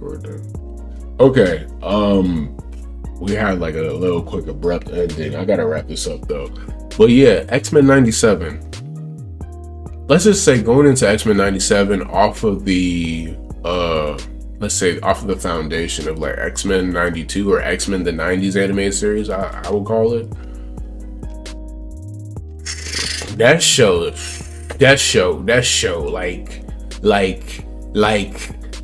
record then. Okay. We had like a little quick abrupt ending. I gotta wrap this up though. But yeah, X-Men 97. Let's just say going into X-Men 97 off of the let's say off of the foundation of like X-Men 92 or X-Men the 90s animated series, I will call it. That show, like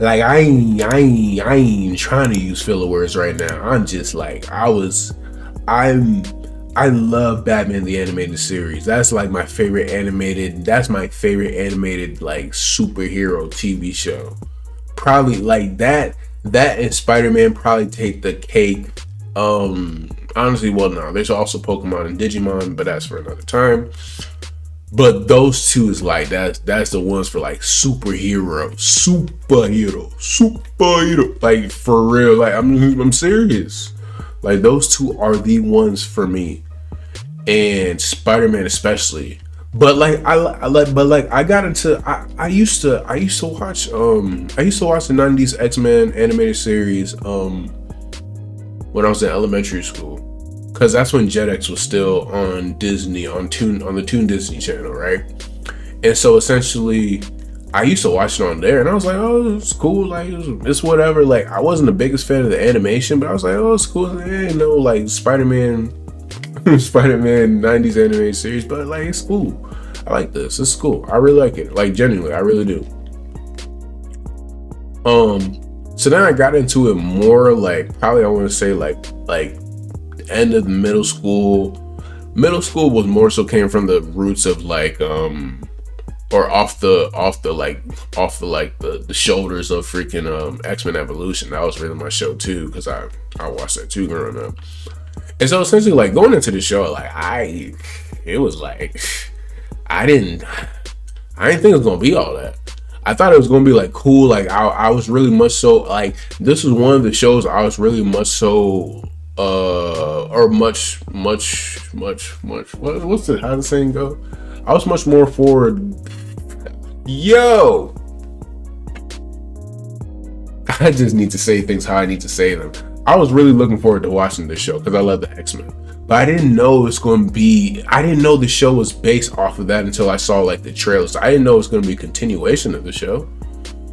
I ain't trying to use filler words right now. I'm just like I love Batman the Animated Series. That's like my favorite animated. That's my favorite animated like superhero TV show. Probably like that. That and Spider-Man probably take the cake. Honestly, well, no. There's also Pokemon and Digimon, but that's for another time. But those two is like that's the ones for like superhero, like for real. Like I'm serious. Like those two are the ones for me, and Spider-Man especially. But like I got into I used to watch the 90s X-Men animated series when I was in elementary school. Because that's when Jetix was still on Disney, on the Toon Disney Channel, right? And so essentially, I used to watch it on there, and I was like, oh, it's cool, like, it's whatever. Like, I wasn't the biggest fan of the animation, but I was like, oh, it's cool. Like, Spider-Man 90s animated series, but, like, it's cool. I like this. It's cool. I really like it. Like, genuinely, I really do. So then I got into it more, like, probably I want to say, like, end of middle school was more so came from the roots of like or off the shoulders of freaking X-Men Evolution. That was really my show too, because I watched that too growing up. And so essentially like going into the show, like it was like I didn't think it was gonna be all that. I thought it was gonna be like cool. Like I was really much so like this was one of the shows I was really much so or much what's the how the saying go? I was much more forward. Yo, I just need to say things how I need to say them. I was really looking forward to watching this show because I love the X-Men, but I didn't know I didn't know the show was based off of that until I saw like the trailers. I didn't know it was going to be a continuation of the show.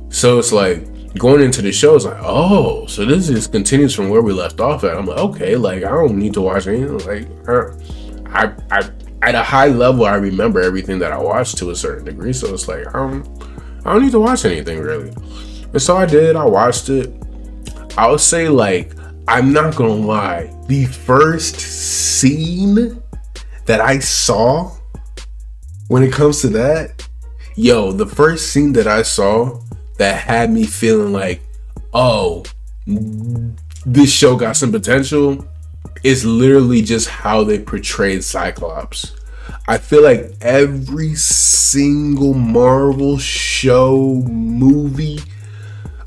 So it's like going into the show, it's like, oh, so this just continues from where we left off at. I'm like, okay, like I don't need to watch anything. Like, I at a high level, I remember everything that I watched to a certain degree. So it's like I don't need to watch anything really. And so I did. I watched it. I would say like I'm not gonna lie, the first scene that I saw when it comes to that, the first scene that I saw that had me feeling like, oh, this show got some potential, is literally just how they portrayed Cyclops. I feel like every single Marvel show, movie,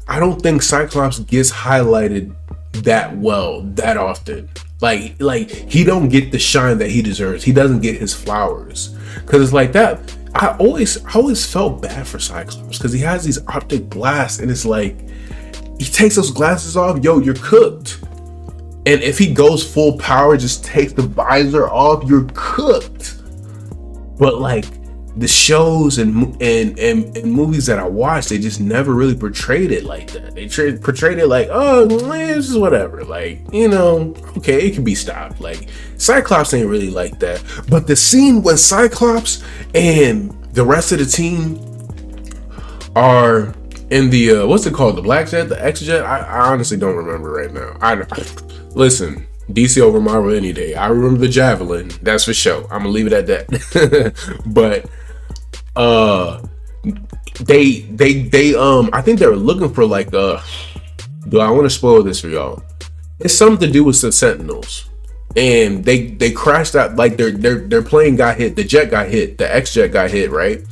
I don't think Cyclops gets highlighted that well, that often. Like he don't get the shine that he deserves. He doesn't get his flowers. Cause it's like that. I always felt bad for Cyclops because he has these optic blasts and it's like he takes those glasses off, you're cooked. And if he goes full power, just takes the visor off, you're cooked. But like the shows and movies that I watched, they just never really portrayed it like that. They portrayed it like, oh, this is whatever. Like, okay, it can be stopped. Like, Cyclops ain't really like that. But the scene when Cyclops and the rest of the team are in the, what's it called? The Black Jet? The X-Jet? I honestly don't remember right now. Listen, DC over Marvel any day. I remember the Javelin. That's for sure. I'm gonna leave it at that. But they I think they were looking for like do I want to spoil this for y'all? It's something to do with the Sentinels, and they crashed out. Like their plane got hit, the jet got hit, the X-Jet got hit, right?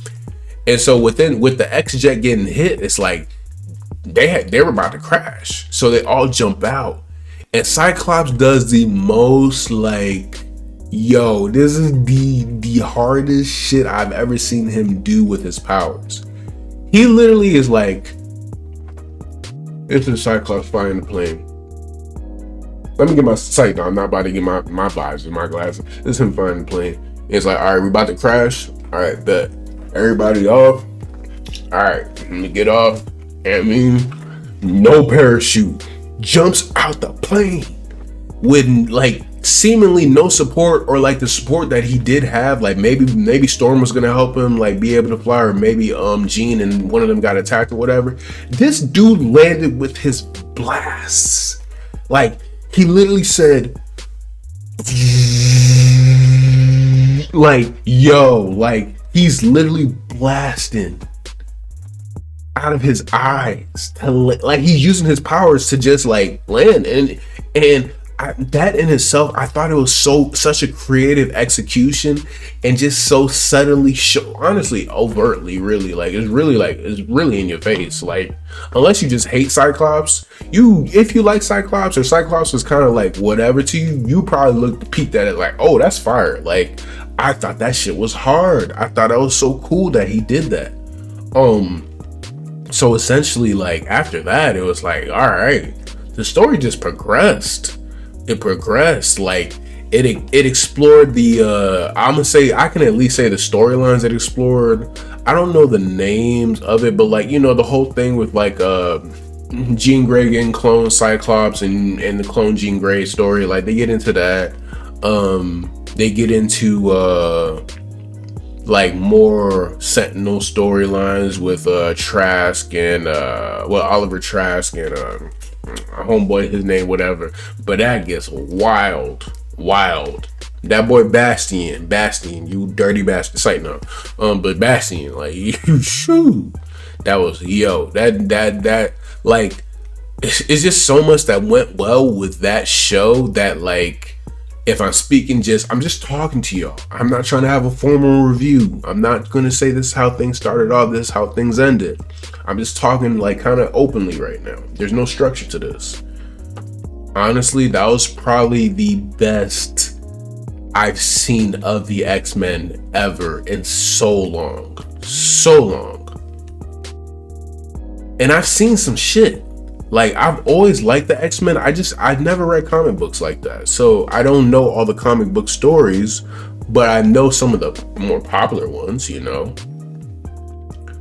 And so with the X-Jet getting hit, it's like they were about to crash, so they all jump out, and Cyclops does the most like, this is the hardest shit I've ever seen him do with his powers. He literally is like, It's a Cyclops flying the plane. Let me get my sight down. I'm not about to get my visor, my glasses. It's him flying the plane. It's like, all right, we about to crash. All right, bet. Everybody off. All right, let me get off. No parachute. Jumps out the plane with like seemingly no support, or like the support that he did have. Like maybe Storm was gonna help him like be able to fly, or maybe Jean and one of them got attacked or whatever. This dude landed with his blasts. Like he literally said, like, yo, like he's literally blasting out of his eyes to, like he's using his powers to just like land. And that in itself, I thought it was such a creative execution, and just so subtly honestly overtly, really, like it's really in your face. Like unless you just hate Cyclops, if you like Cyclops, or Cyclops was kind of like whatever to you probably peeked at it like, oh, that's fire. Like I thought that shit was hard. I thought that was so cool that he did that. So essentially, like after that, it was like, all right, the story just progressed. It progressed. Like it explored the I can at least say the storylines it explored. I don't know the names of it, but like, you know, the whole thing with like Jean Grey getting cloned Cyclops and the clone Jean Grey story, like they get into that. They get into like more Sentinel storylines with Trask and Oliver Trask and homeboy, his name whatever, but that gets wild. That boy Bastion, you dirty bastard. Sight no, but Bastion, like you shoot. That was that like it's just so much that went well with that show that like. If I'm speaking I'm just talking to y'all. I'm not trying to have a formal review. I'm not going to say this is how things started off, this is how things ended. I'm just talking like kind of openly right now. There's no structure to this. Honestly, that was probably the best I've seen of the X-Men ever in so long. And I've seen some shit. Like I've always liked the X-Men. I've never read comic books like that. So I don't know all the comic book stories, but I know some of the more popular ones, you know.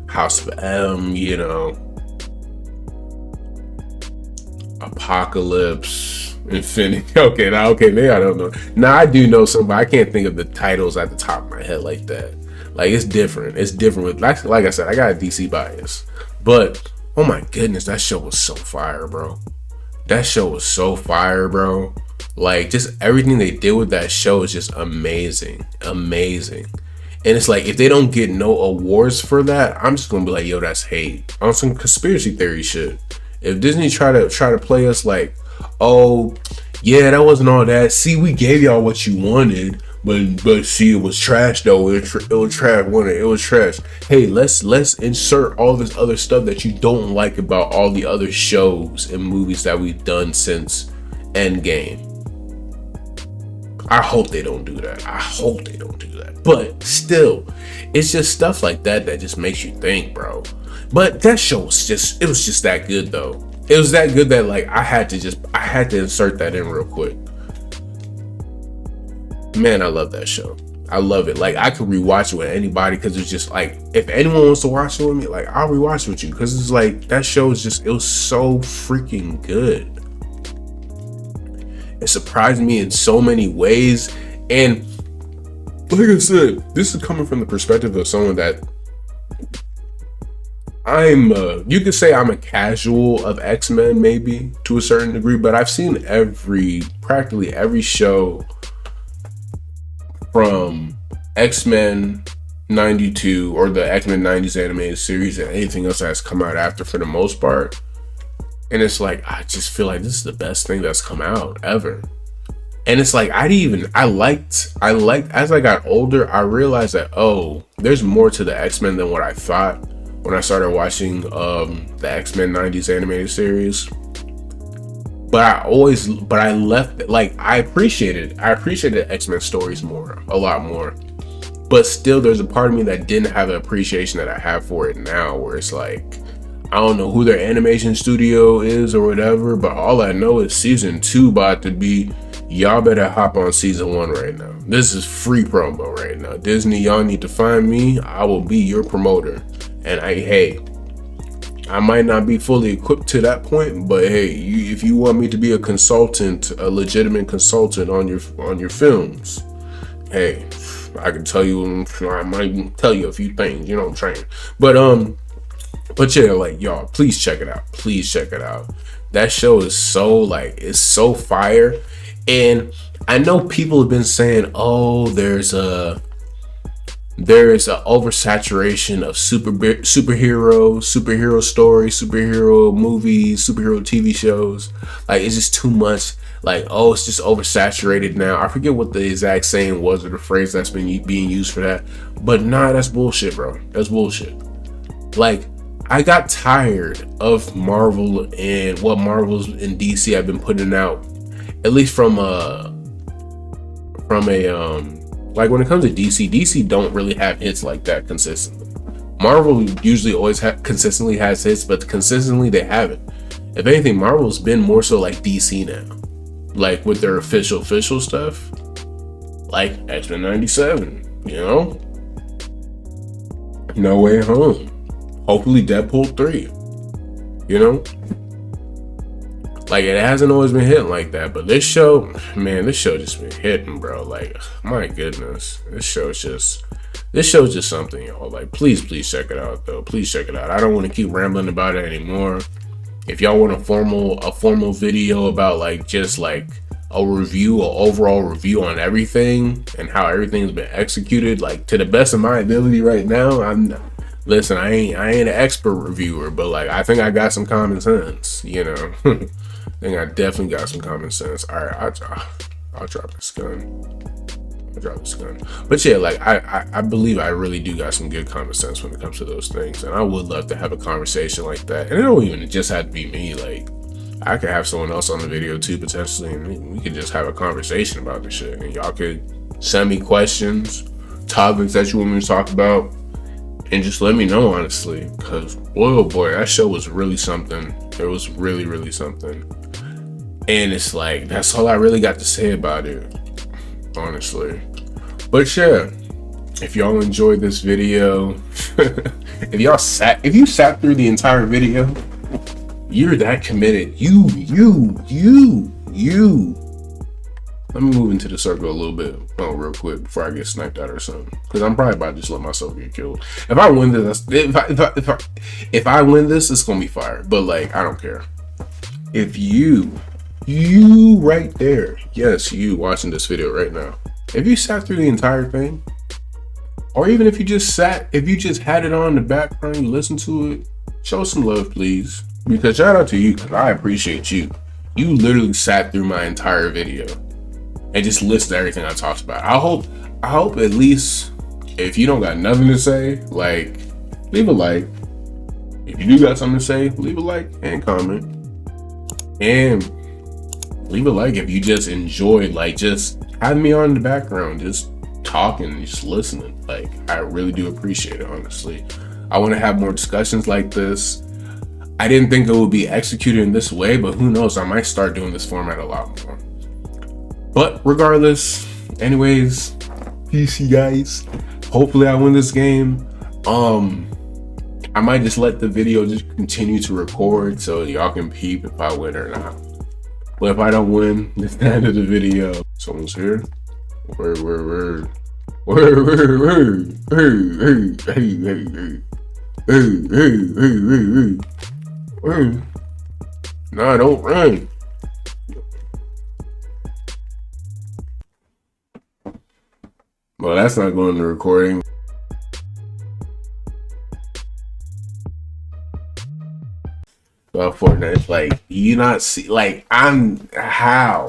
House of M, you know. Apocalypse, Infinity. Okay, maybe I don't know. Now I do know some, but I can't think of the titles at the top of my head like that. Like it's different. It's different with like I said, I got a DC bias. But oh my goodness, that show was so fire, bro. Like just everything they did with that show is just amazing. And it's like if they don't get no awards for that, I'm just gonna be like, yo, that's hate. On some conspiracy theory shit. If Disney try to play us like, oh yeah, that wasn't all that. See, we gave y'all what you wanted, but see, it was trash though. It was trash. It was trash. Hey, let's insert all this other stuff that you don't like about all the other shows and movies that we've done since Endgame. I hope they don't do that. But still, it's just stuff like that just makes you think, bro. But that show was just that good though. It was that good that like I had to insert that in real quick. Man, I love that show. I love it. Like I could rewatch it with anybody because it's just like if anyone wants to watch it with me, like I'll rewatch it with you because it's like that show is just, it was so freaking good. It surprised me in so many ways, and like I said, this is coming from the perspective of someone that you could say I'm a casual of X-Men maybe to a certain degree, but I've seen practically every show from X-Men 92 or the X-Men 90s animated series and anything else that has come out after for the most part. And it's like, I just feel like this is the best thing that's come out ever. And it's like, I liked, as I got older, I realized that, oh, there's more to the X-Men than what I thought when I started watching the X-Men 90s animated series. But I left, like, I appreciated X-Men stories a lot more. But still, there's a part of me that didn't have the appreciation that I have for it now, where it's like, I don't know who their animation studio is or whatever, but all I know is season 2 about to be. Y'all better hop on season 1 right now. This is free promo right now. Disney, y'all need to find me. I will be your promoter. And I might not be fully equipped to that point, but hey, if you want me to be a consultant, a legitimate consultant on your films, hey, I can tell you. I might tell you a few things. You know what I'm saying? But yeah, like y'all, please check it out. Please check it out. That show is it's so fire. And I know people have been saying, oh, there's a oversaturation of superhero stories, superhero movies, superhero TV shows. Like, it's just too much. Like, oh, it's just oversaturated now. I forget what the exact saying was or the phrase that's been being used for that. But nah, that's bullshit, bro. That's bullshit. Like, I got tired of Marvel and what Marvel's and DC have been putting out. At least from a like when it comes to DC don't really have hits like that consistently. Marvel usually always consistently has hits, but consistently they haven't. If anything, Marvel's been more so like DC now, like with their official stuff, like X-Men 97, you know, No Way Home, hopefully Deadpool 3, you know. Like, it hasn't always been hitting like that, but this show, man, this show just been hitting, bro. Like, my goodness, this show's just something, y'all. Like, please check it out, though. Please check it out. I don't want to keep rambling about it anymore. If y'all want a formal video about like just like a review, an overall review on everything and how everything's been executed, like to the best of my ability right now, listen, I ain't an expert reviewer, but like I think I got some common sense, you know. I think I definitely got some common sense. All right, I'll drop this gun. But yeah, like I believe I really do got some good common sense when it comes to those things, and I would love to have a conversation like that. And it don't even just have to be me. Like, I could have someone else on the video too, potentially, and we could just have a conversation about this shit. And y'all could send me questions, topics that you want me to talk about, and just let me know, honestly. Because, oh boy, that show was really something. It was really, really something. And it's like, that's all I really got to say about it, honestly. But yeah, if y'all enjoyed this video, if you sat through the entire video, you're that committed. You. Let me move into the circle a little bit, real quick before I get sniped out or something. Because I'm probably about to just let myself get killed. If I win this, if I win this, it's gonna be fire. But like, I don't care. If you right there, yes, you watching this video right now, if you sat through the entire thing, or even if you just had it on in the background, you listen to it, show some love, please. Because shout out to you, because I appreciate you. You literally sat through my entire video and just listened to everything I talked about. I hope at least, if you don't got nothing to say, like, leave a like. If you do got something to say, leave a like and comment. And leave a like if you just enjoyed, like, just having me on in the background, just talking, just listening. Like, I really do appreciate it, honestly. I want to have more discussions like this. I didn't think it would be executed in this way, but who knows? I might start doing this format a lot more. But regardless, anyways, peace, you guys. Hopefully I win this game. I might just let the video just continue to record so y'all can peep if I win or not. But if I don't win, it's the end of the video. Someone's here. Word. No, don't run. Well, that's not going to recording. Fortnite, like, you not see, like, how?